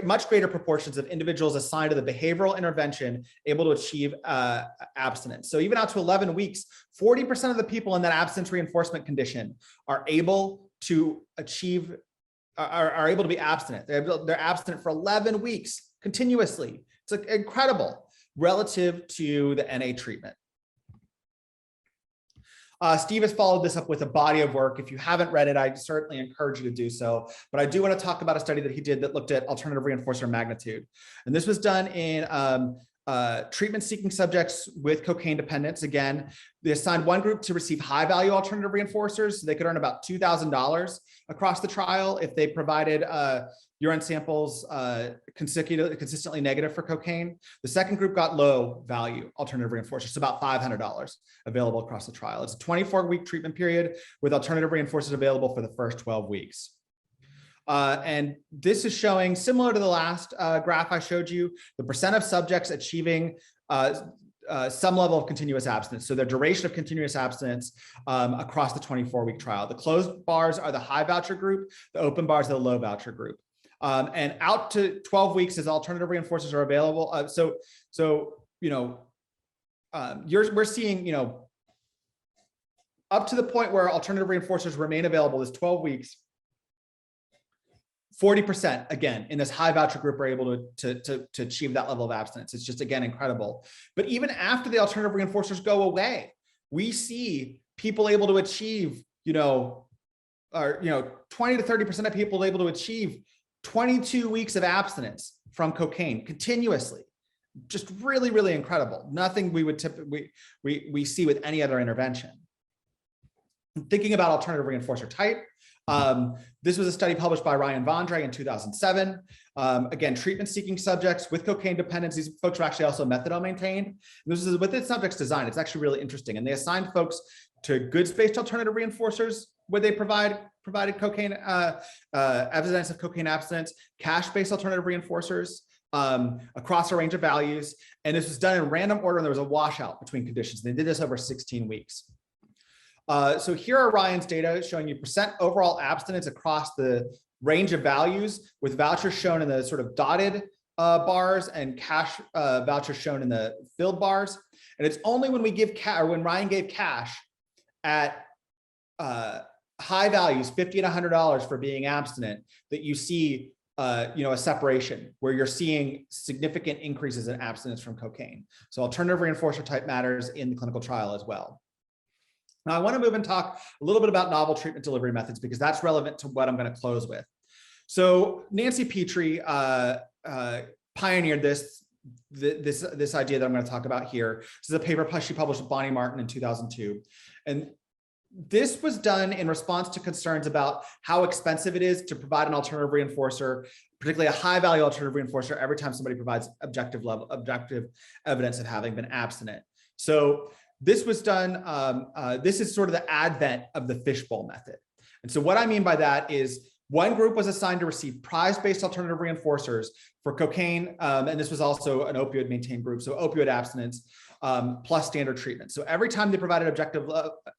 much greater proportions of individuals assigned to the behavioral intervention able to achieve abstinence. So even out to 11 weeks, 40% of the people in that abstinence reinforcement condition are able to achieve, are able to be abstinent. They're abstinent for 11 weeks continuously. It's like incredible relative to the NA treatment. Steve has followed this up with a body of work. If you haven't read it, I certainly encourage you to do so. But I do want to talk about a study that he did that looked at alternative reinforcer magnitude. And this was done in treatment-seeking subjects with cocaine dependence. Again, they assigned one group to receive high-value alternative reinforcers. So they could earn about $2,000 across the trial if they provided urine samples consistently negative for cocaine. The second group got low-value alternative reinforcers, so about $500 available across the trial. It's a 24-week treatment period with alternative reinforcers available for the first 12 weeks. And this is showing, similar to the last graph I showed you, the percent of subjects achieving some level of continuous abstinence. So their duration of continuous abstinence across the 24-week trial. The closed bars are the high voucher group. The open bars are the low voucher group. And out to 12 weeks as alternative reinforcers are available. We're seeing, up to the point where alternative reinforcers remain available is 12 weeks. 40%, again, in this high voucher group are able to achieve that level of abstinence. It's just, again, incredible. But even after the alternative reinforcers go away, we see people able to achieve, 20 to 30% of people able to achieve 22 weeks of abstinence from cocaine continuously. Just really, really incredible. Nothing we would typically, we see with any other intervention. Thinking about alternative reinforcer type, this was a study published by Ryan Vondre in 2007. Again, treatment-seeking subjects with cocaine dependence. These folks were actually also methadone maintained. And this is with this subject's design. It's actually really interesting. And they assigned folks to goods-based alternative reinforcers where they provided cocaine evidence of cocaine abstinence, cash-based alternative reinforcers across a range of values. And this was done in random order, and there was a washout between conditions. They did this over 16 weeks. So here are Ryan's data showing you percent overall abstinence across the range of values, with vouchers shown in the sort of dotted bars and cash vouchers shown in the filled bars. And it's only when we give cash, or when Ryan gave cash at high values, $50 and $100 for being abstinent, that you see a separation where you're seeing significant increases in abstinence from cocaine. So alternative reinforcer type matters in the clinical trial as well. Now I want to move and talk a little bit about novel treatment delivery methods, because that's relevant to what I'm going to close with. So Nancy Petrie pioneered this idea that I'm going to talk about here. This is a paper she published with Bonnie Martin in 2002. And this was done in response to concerns about how expensive it is to provide an alternative reinforcer, particularly a high value alternative reinforcer, every time somebody provides objective evidence of having been abstinent. So this was done, this is sort of the advent of the fishbowl method. And so what I mean by that is one group was assigned to receive prize-based alternative reinforcers for cocaine, and this was also an opioid maintained group, so opioid abstinence plus standard treatment. So every time they provided objective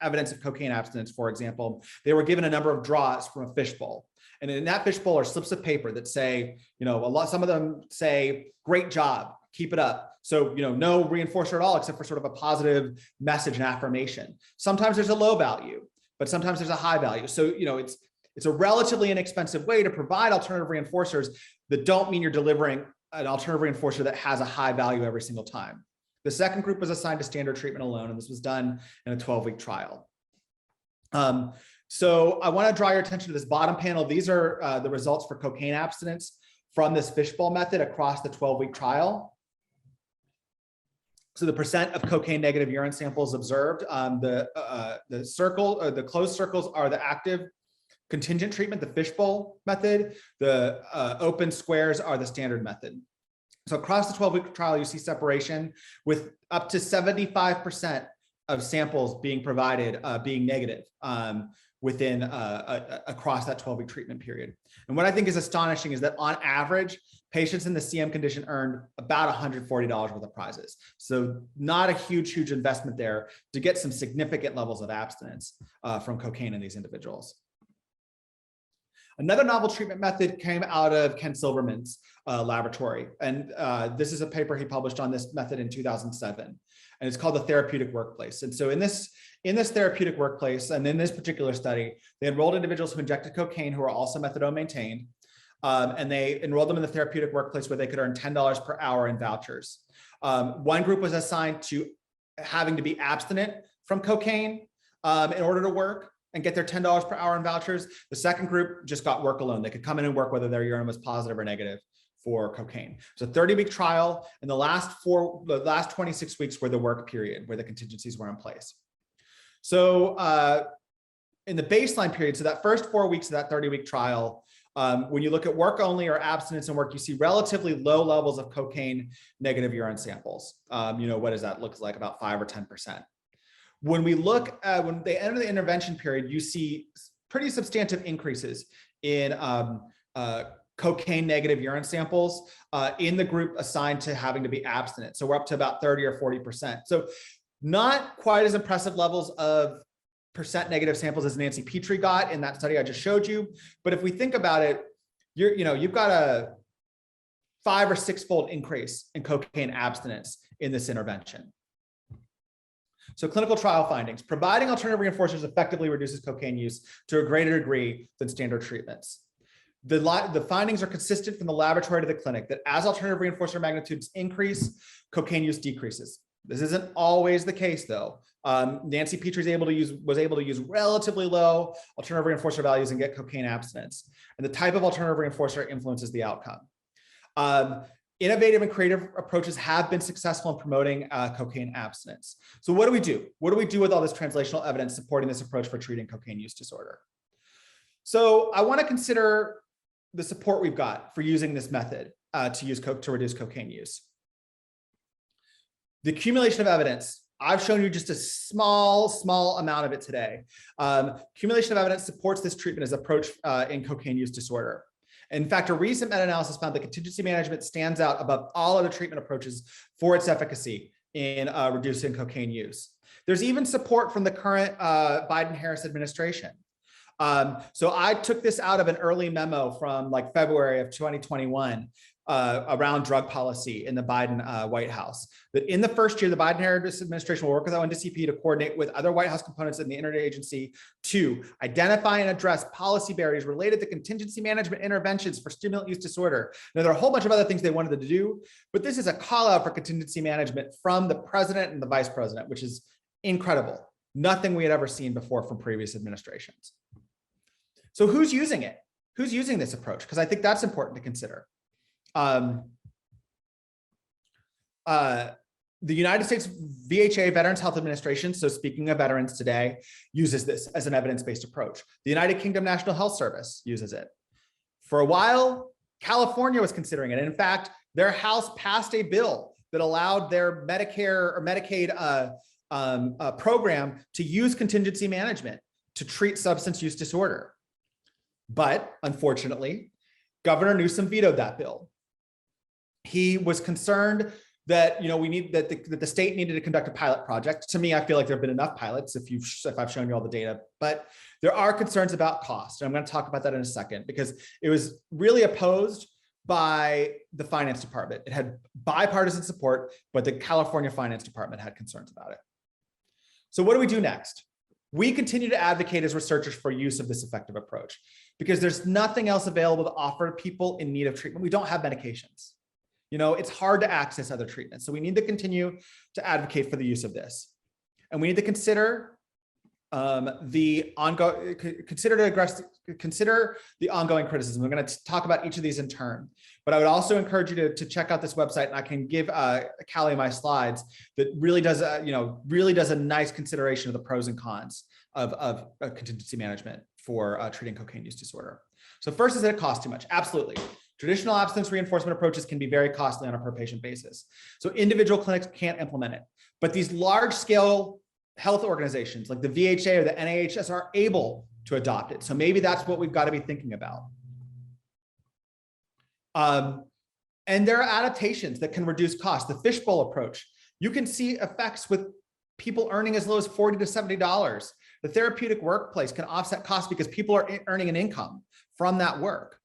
evidence of cocaine abstinence, for example, they were given a number of draws from a fishbowl. And in that fishbowl are slips of paper that say, some of them say, great job, keep it up. So, no reinforcer at all, except for sort of a positive message and affirmation. Sometimes there's a low value, but sometimes there's a high value. So, it's a relatively inexpensive way to provide alternative reinforcers that don't mean you're delivering an alternative reinforcer that has a high value every single time. The second group was assigned to standard treatment alone, and this was done in a 12-week trial. So I want to draw your attention to this bottom panel. These are the results for cocaine abstinence from this fishbowl method across the 12-week trial. So the percent of cocaine negative urine samples observed, the closed circles are the active contingent treatment, the fishbowl method. The open squares are the standard method. So across the 12-week trial, you see separation with up to 75% of samples being provided being negative within across that 12-week treatment period. And what I think is astonishing is that on average, patients in the CM condition earned about $140 worth of prizes. So not a huge investment there to get some significant levels of abstinence from cocaine in these individuals. Another novel treatment method came out of Ken Silverman's laboratory. And this is a paper he published on this method in 2007. And it's called the therapeutic workplace. And so in this therapeutic workplace, and in this particular study, they enrolled individuals who injected cocaine who were also methadone maintained. And they enrolled them in the therapeutic workplace where they could earn $10 per hour in vouchers. One group was assigned to having to be abstinent from cocaine in order to work and get their $10 per hour in vouchers. The second group just got work alone. They could come in and work whether their urine was positive or negative for cocaine. It's a 30-week trial, and the last 26 weeks were the work period where the contingencies were in place. So in the baseline period, so that first 4 weeks of that 30-week trial, when you look at work only or abstinence and work, you see relatively low levels of cocaine negative urine samples. What does that look like? About 5 or 10%. When we look at, when they enter the intervention period, you see pretty substantive increases in cocaine negative urine samples in the group assigned to having to be abstinent. So we're up to about 30 or 40%. So not quite as impressive levels of percent negative samples as Nancy Petrie got in that study I just showed you. But if we think about it, you've got a 5 or 6-fold increase in cocaine abstinence in this intervention. So clinical trial findings: providing alternative reinforcers effectively reduces cocaine use to a greater degree than standard treatments. The findings are consistent from the laboratory to the clinic that as alternative reinforcer magnitudes increase, cocaine use decreases. This isn't always the case though. Nancy Petrie was able to use relatively low alternative reinforcer values and get cocaine abstinence. And the type of alternative reinforcer influences the outcome. Innovative and creative approaches have been successful in promoting cocaine abstinence. So what do we do? What do we do with all this translational evidence supporting this approach for treating cocaine use disorder? So I want to consider the support we've got for using this method to reduce cocaine use. The accumulation of evidence. I've shown you just a small amount of it today. Accumulation of evidence supports this treatment as approach in cocaine use disorder. In fact, a recent meta-analysis found that contingency management stands out above all other treatment approaches for its efficacy in reducing cocaine use. There's even support from the current Biden-Harris administration. So I took this out of an early memo from like February of 2021 around drug policy in the Biden White House. That in the first year, the Biden-Harris administration will work with ONDCP to coordinate with other White House components in the interagency to identify and address policy barriers related to contingency management interventions for stimulant use disorder. Now, there are a whole bunch of other things they wanted to do, but this is a call out for contingency management from the president and the vice president, which is incredible. Nothing we had ever seen before from previous administrations. So who's using it? Who's using this approach? Because I think that's important to consider. The United States VHA, Veterans Health Administration, so speaking of veterans today, uses this as an evidence-based approach. The United Kingdom National Health Service uses it. For a while, California was considering it. And in fact, their House passed a bill that allowed their Medicare or Medicaid program to use contingency management to treat substance use disorder. But unfortunately, Governor Newsom vetoed that bill. He was concerned that the state needed to conduct a pilot project. To me, I feel like there have been enough pilots if I've shown you all the data, but there are concerns about cost. And I'm going to talk about that in a second because it was really opposed by the finance department. It had bipartisan support, but the California finance department had concerns about it. So what do we do next? We continue to advocate as researchers for use of this effective approach because there's nothing else available to offer people in need of treatment. We don't have medications. It's hard to access other treatments. So we need to continue to advocate for the use of this. And we need to consider the ongoing criticism. We're going to talk about each of these in turn, but I would also encourage you to check out this website, and I can give Callie my slides that really does a nice consideration of the pros and cons of contingency management for treating cocaine use disorder. So first, is that it costs too much? Absolutely. Traditional abstinence reinforcement approaches can be very costly on a per patient basis. So individual clinics can't implement it, but these large scale health organizations like the VHA or the NIHS are able to adopt it. So maybe that's what we've got to be thinking about. And there are adaptations that can reduce costs. The fishbowl approach, you can see effects with people earning as low as $40 to $70 The therapeutic workplace can offset costs because people are earning an income from that work.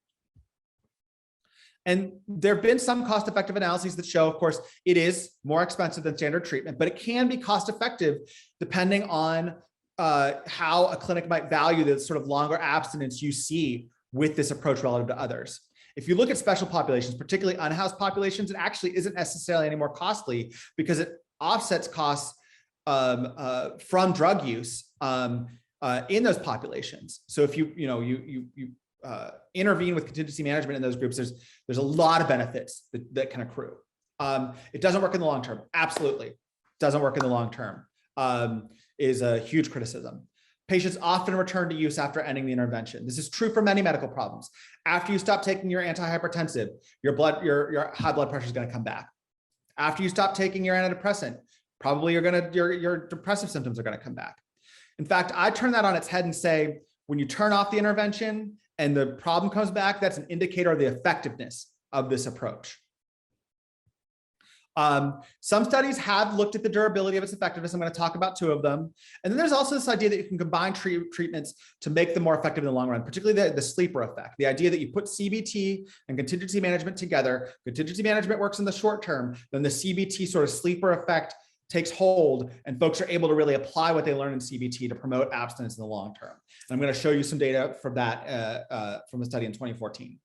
And there have been some cost-effective analyses that show, of course, it is more expensive than standard treatment, but it can be cost-effective depending on how a clinic might value the sort of longer abstinence you see with this approach relative to others. If you look at special populations, particularly unhoused populations, it actually isn't necessarily any more costly because it offsets costs from drug use in those populations. So if you intervene with contingency management in those groups, there's a lot of benefits that can accrue. It doesn't work in the long term. Absolutely, doesn't work in the long term. Is a huge criticism. Patients often return to use after ending the intervention. This is true for many medical problems. After you stop taking your antihypertensive, your high blood pressure is going to come back. After you stop taking your antidepressant, probably your depressive symptoms are going to come back. In fact, I turn that on its head and say, when you turn off the intervention and the problem comes back, that's an indicator of the effectiveness of this approach. Some studies have looked at the durability of its effectiveness. I'm going to talk about 2 of them. And then there's also this idea that you can combine treatments to make them more effective in the long run, particularly the sleeper effect. The idea that you put CBT and contingency management together. Contingency management works in the short term, then the CBT sort of sleeper effect takes hold and folks are able to really apply what they learn in CBT to promote abstinence in the long term. And I'm going to show you some data from that from a study in 2014.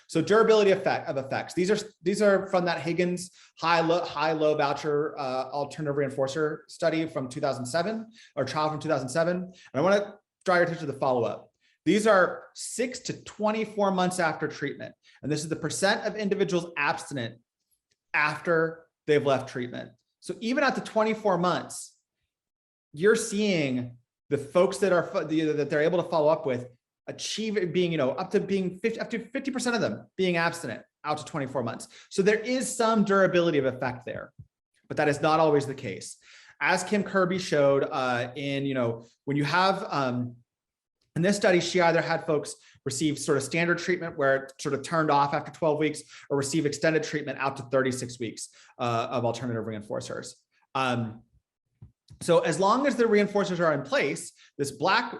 So durability of effects. These are from that Higgins high-low voucher alternative reinforcer study from 2007 or trial from 2007. And I want to draw your attention to the follow-up. These are 6 to 24 months after treatment. And this is the percent of individuals abstinent after they've left treatment. So even at the 24 months, you're seeing the folks that they're able to follow up with achieve it being, up to 50% of them being abstinent out to 24 months. So there is some durability of effect there, but that is not always the case. As Kim Kirby showed when you have, in this study, she either had folks receive sort of standard treatment where it sort of turned off after 12 weeks or receive extended treatment out to 36 weeks of alternative reinforcers. So as long as the reinforcers are in place, these black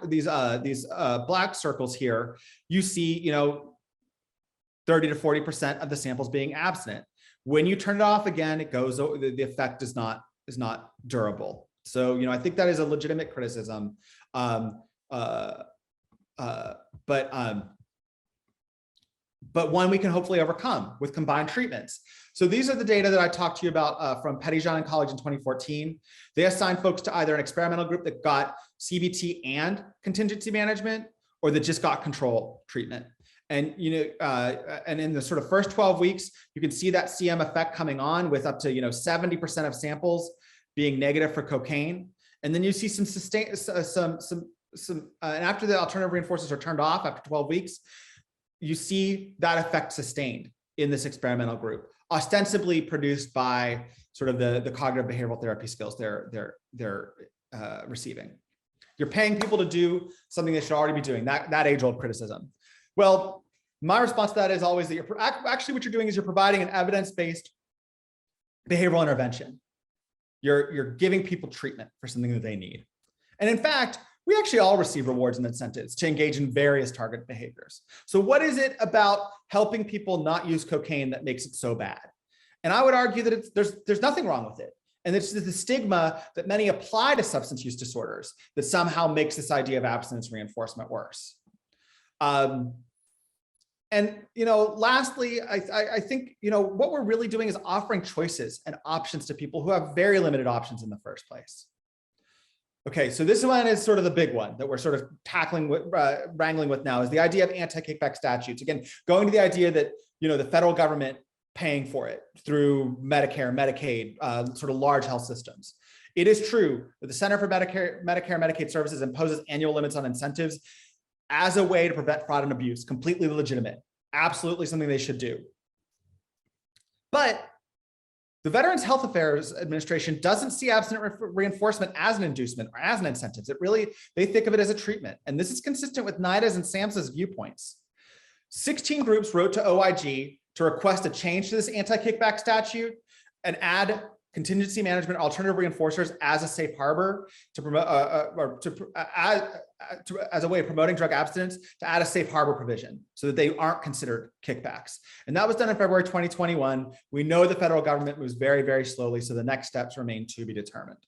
circles here, you see, 30 to 40% of the samples being abstinent. When you turn it off again, it goes, the effect is not durable. So, I think that is a legitimate criticism. But one we can hopefully overcome with combined treatments. So these are the data that I talked to you about from Pettyjohn and colleagues in 2014. They assigned folks to either an experimental group that got CBT and contingency management, or that just got control treatment. And and in the sort of first 12 weeks, you can see that CM effect coming on with up to 70% of samples being negative for cocaine. And then you see some and after the alternative reinforcers are turned off after 12 weeks, you see that effect sustained in this experimental group, ostensibly produced by sort of the cognitive behavioral therapy skills they're receiving. You're paying people to do something they should already be doing, that age-old criticism. Well, my response to that is always that actually what you're doing is you're providing an evidence-based behavioral intervention. You're giving people treatment for something that they need. And in fact, we actually all receive rewards and incentives to engage in various target behaviors. So what is it about helping people not use cocaine that makes it so bad? And I would argue that there's nothing wrong with it. And it's the stigma that many apply to substance use disorders that somehow makes this idea of abstinence reinforcement worse. Lastly, I think, what we're really doing is offering choices and options to people who have very limited options in the first place. Okay, so this one is sort of the big one that we're sort of wrangling with now, is the idea of anti-kickback statutes. Again, going to the idea that, the federal government paying for it through Medicare, Medicaid, sort of large health systems. It is true that the Center for Medicare and Medicaid Services imposes annual limits on incentives as a way to prevent fraud and abuse. Completely legitimate, absolutely something they should do. But the Veterans Health Affairs Administration doesn't see abstinent reinforcement as an inducement or as an incentive. They think of it as a treatment. And this is consistent with NIDA's and SAMHSA's viewpoints. 16 groups wrote to OIG to request a change to this anti-kickback statute and add contingency management, alternative reinforcers as a safe harbor to promote, as a way of promoting drug abstinence, to add a safe harbor provision so that they aren't considered kickbacks. And that was done in February 2021. We know the federal government moves very, very slowly, so the next steps remain to be determined.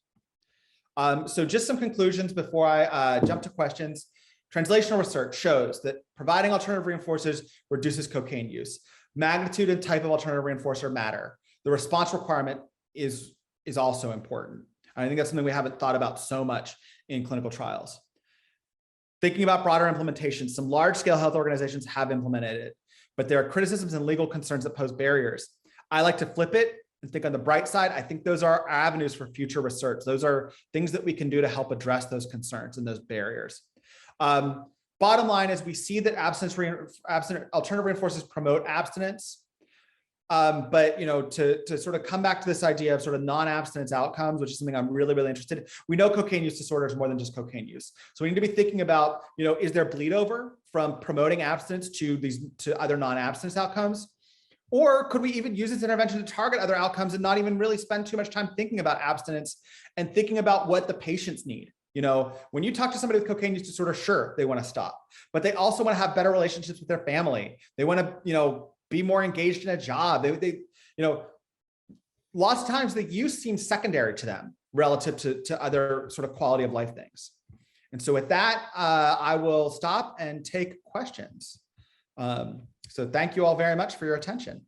So just some conclusions before I jump to questions. Translational research shows that providing alternative reinforcers reduces cocaine use. Magnitude and type of alternative reinforcer matter. The response requirement is also important. I think that's something we haven't thought about so much in clinical trials. Thinking about broader implementation, some large-scale health organizations have implemented it, but there are criticisms and legal concerns that pose barriers. I like to flip it and think on the bright side. I think those are avenues for future research. Those are things that we can do to help address those concerns and those barriers. Bottom line is we see that alternative reinforcers promote abstinence. But to sort of come back to this idea of sort of non-abstinence outcomes, which is something I'm really, really interested in. We know cocaine use disorder is more than just cocaine use. So we need to be thinking about, is there bleed over from promoting abstinence to other non-abstinence outcomes? Or could we even use this intervention to target other outcomes and not even really spend too much time thinking about abstinence and thinking about what the patients need? When you talk to somebody with cocaine use disorder, sure, they want to stop, but they also want to have better relationships with their family. They want to, be more engaged in a job. Lots of times the use seems secondary to them relative to other sort of quality of life things. And so with that, I will stop and take questions. So thank you all very much for your attention.